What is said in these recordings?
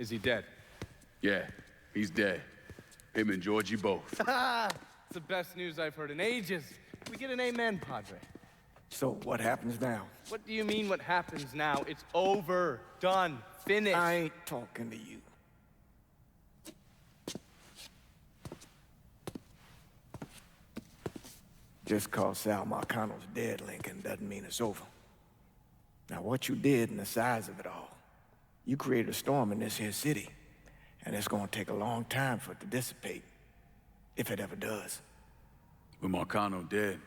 Is he dead? Yeah, he's dead. Him and Georgie both. It's the best news I've heard in ages. We get an amen, Padre. So what happens now? What do you mean what happens now? It's over. Done. Finished. I ain't talking to you. Just cause Sal Marcano's dead, Lincoln, doesn't mean it's over. Now, what you did and the size of it all, you created a storm in this here city, and it's gonna take a long time for it to dissipate, if it ever does. With Marcano dead,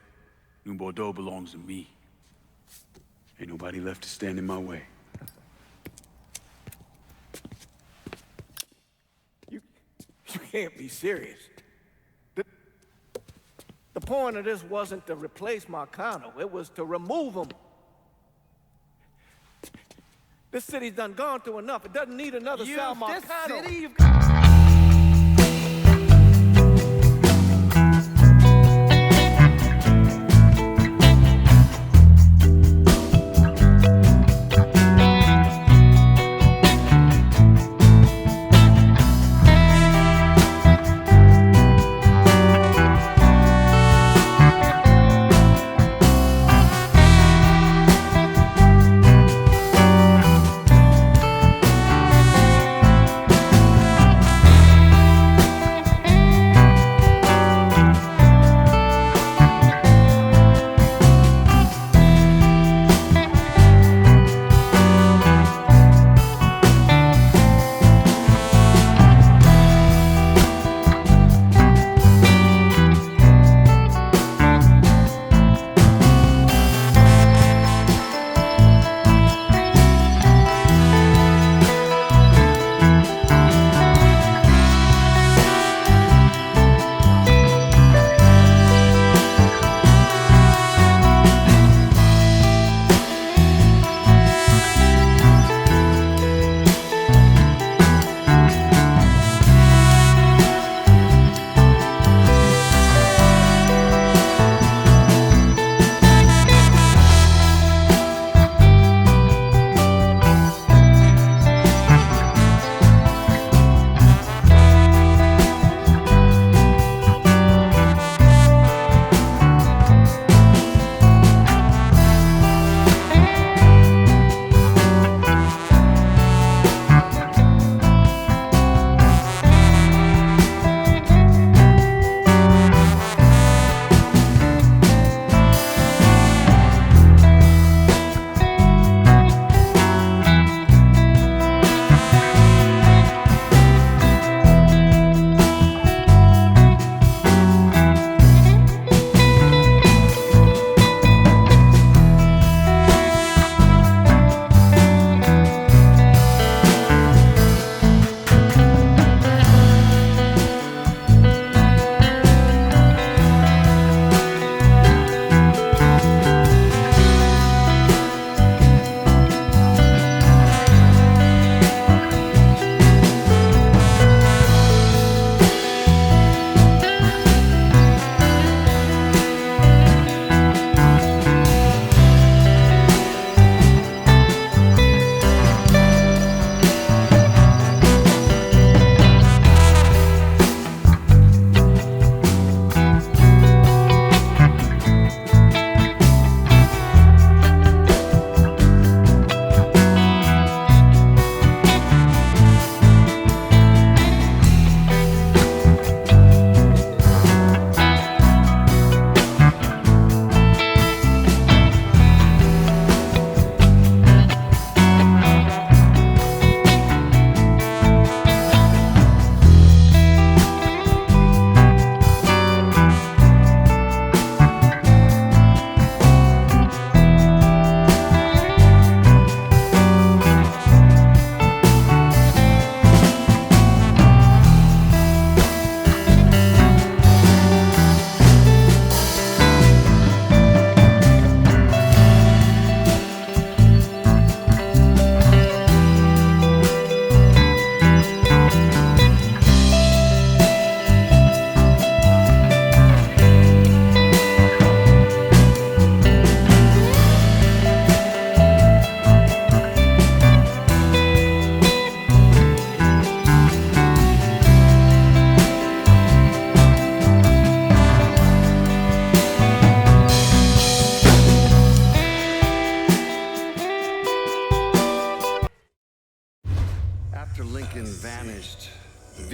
New Bordeaux belongs to me. Ain't nobody left to stand in my way. You can't be serious. The point of this wasn't to replace Marcano, it was to remove him. This city's done gone through enough. It doesn't need another Sal Marcano. This city,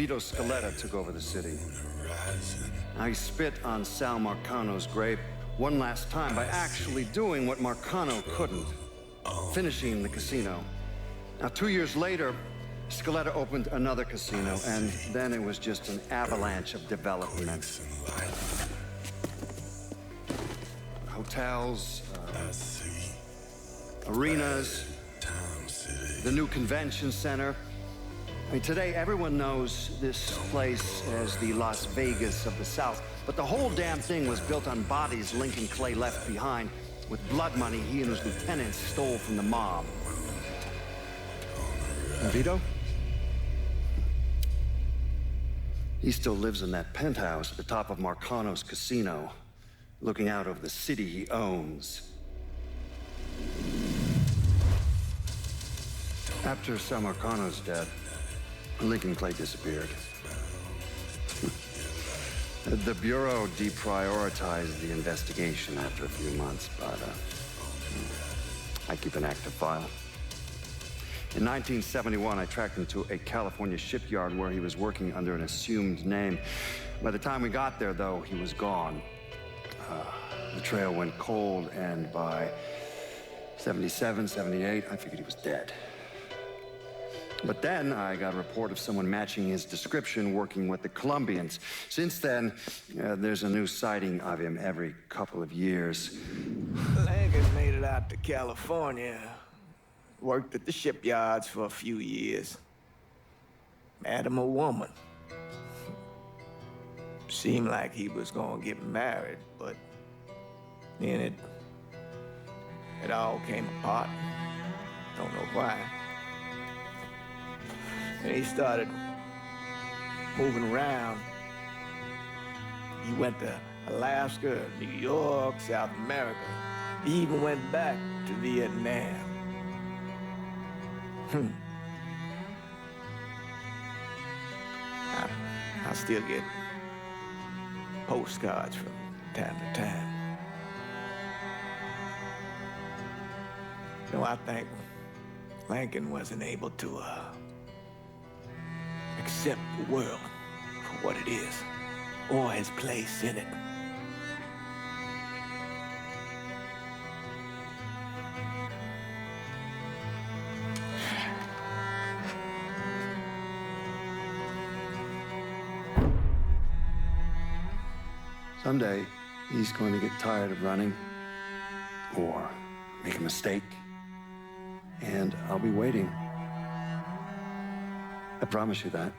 Vito Scaletta took over the city. Now he spit on Sal Marcano's grave one last time by actually doing what Marcano couldn't, finishing the casino. Now, 2 years later, Scaletta opened another casino, and then it was just an avalanche of development. Hotels, arenas, the new convention center. I mean, today everyone knows this place as the Las Vegas of the South, but the whole damn thing was built on bodies Lincoln Clay left behind with blood money he and his lieutenants stole from the mob. And Vito? He still lives in that penthouse at the top of Marcano's casino, looking out over the city he owns. After Sal Marcano's death, Lincoln Clay disappeared. The Bureau deprioritized the investigation after a few months, but I keep an active file. In 1971, I tracked him to a California shipyard where he was working under an assumed name. By the time we got there, though, he was gone. The trail went cold, and by 77, 78, I figured he was dead. But then I got a report of someone matching his description working with the Colombians. Since then, there's a new sighting of him every couple of years. Lincoln made it out to California. Worked at the shipyards for a few years. Met him a woman. Seemed like he was gonna get married, but then it all came apart. Don't know why. And he started moving around. He went to Alaska, New York, South America. He even went back to Vietnam. I still get postcards from time to time. No, I think Lincoln wasn't able to accept the world for what it is, or his place in it. Someday, he's going to get tired of running, or make a mistake, and I'll be waiting. I promise you that.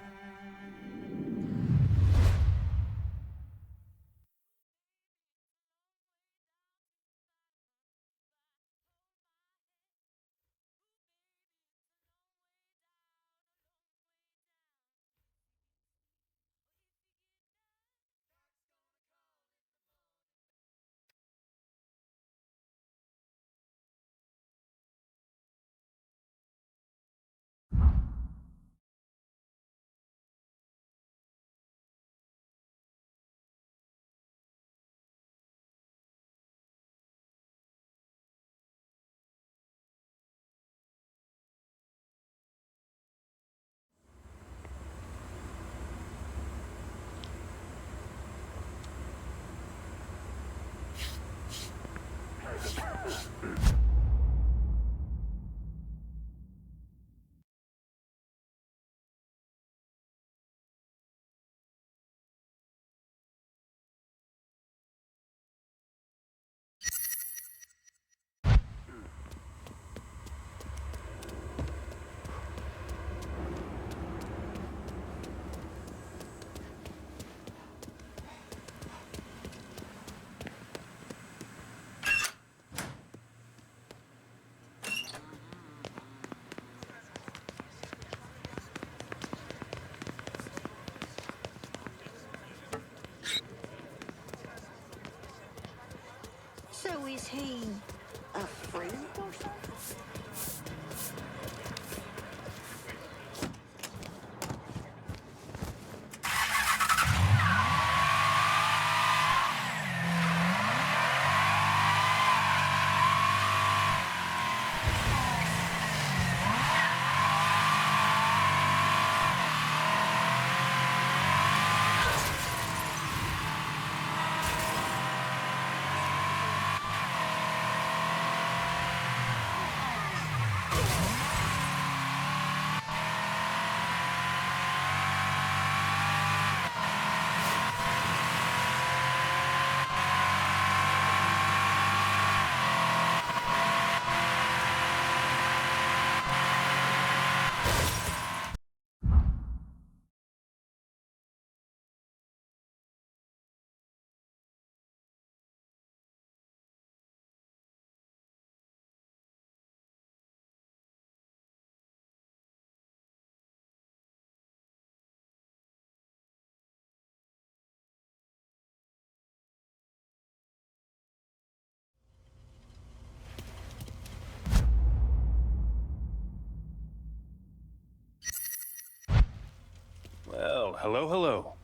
So is he a freak or something? Hello, hello.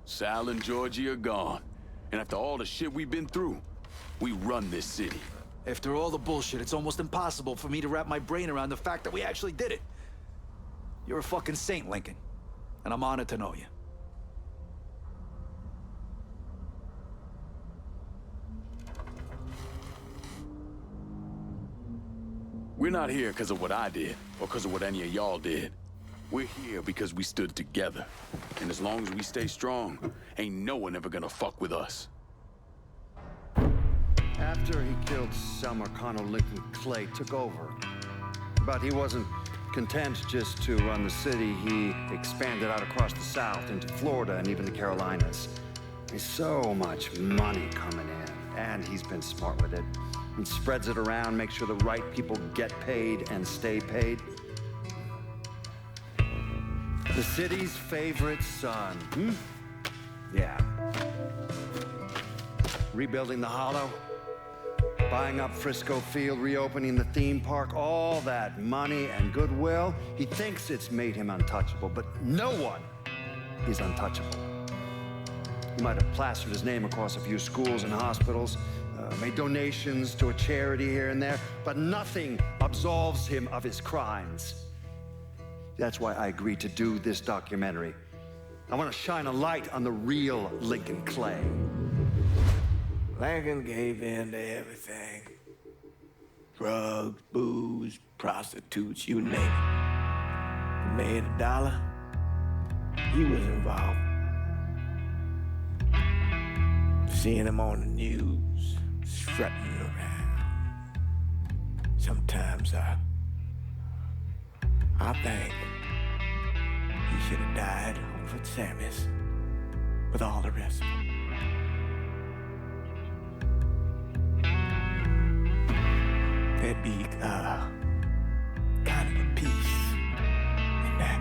Sal and Georgie are gone. And after all the shit we've been through, we run this city. After all the bullshit, it's almost impossible for me to wrap my brain around the fact that we actually did it. You're a fucking saint, Lincoln. And I'm honored to know you. We're not here because of what I did, or because of what any of y'all did. We're here because we stood together. And as long as we stay strong, ain't no one ever gonna fuck with us. After he killed Selma, Connell, Lincoln Clay took over. But he wasn't content just to run the city. He expanded out across the South into Florida and even the Carolinas. There's so much money coming in, and he's been smart with it. He spreads it around, makes sure the right people get paid and stay paid. The city's favorite son. Yeah. Rebuilding the Hollow, buying up Frisco Field, reopening the theme park, all that money and goodwill. He thinks it's made him untouchable, but no one is untouchable. He might have plastered his name across a few schools and hospitals, made donations to a charity here and there, but nothing absolves him of his crimes. That's why I agreed to do this documentary. I want to shine a light on the real Lincoln Clay. Lincoln gave in to everything. Drugs, booze, prostitutes, you name it. He made $1, he was involved. Seeing him on the news, strutting around. Sometimes I think he should have died over at Sammy's with all the rest of them. There'd be kind of a peace in that.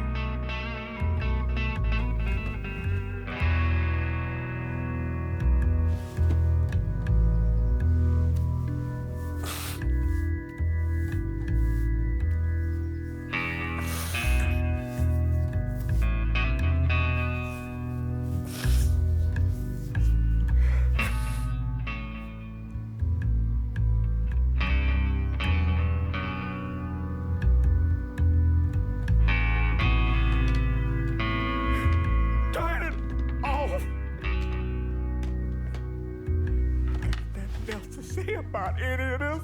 About any of this?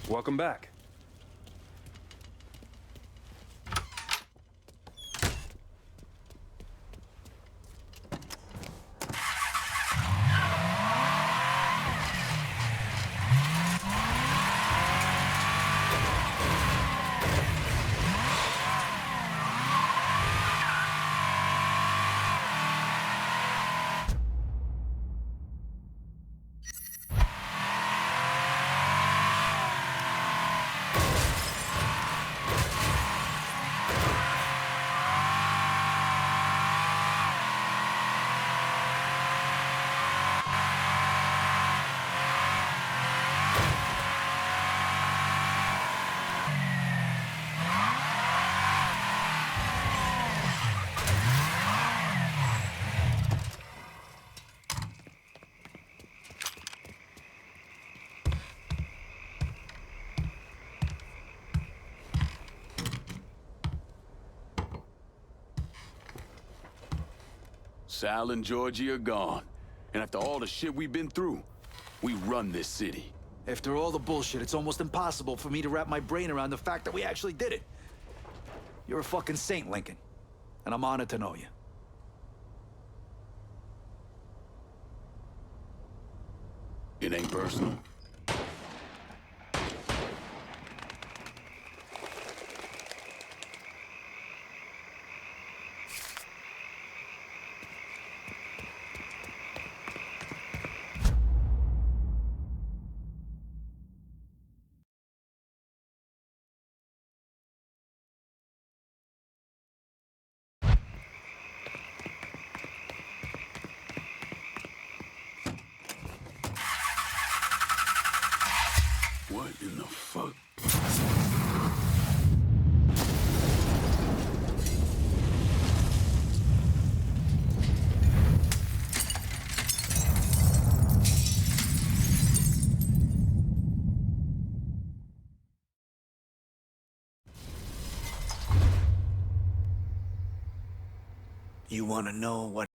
Welcome back. Sal and Georgie are gone. And after all the shit we've been through, we run this city. After all the bullshit, it's almost impossible for me to wrap my brain around the fact that we actually did it. You're a fucking saint, Lincoln. And I'm honored to know you. It ain't personal. What in the fuck? You want to know what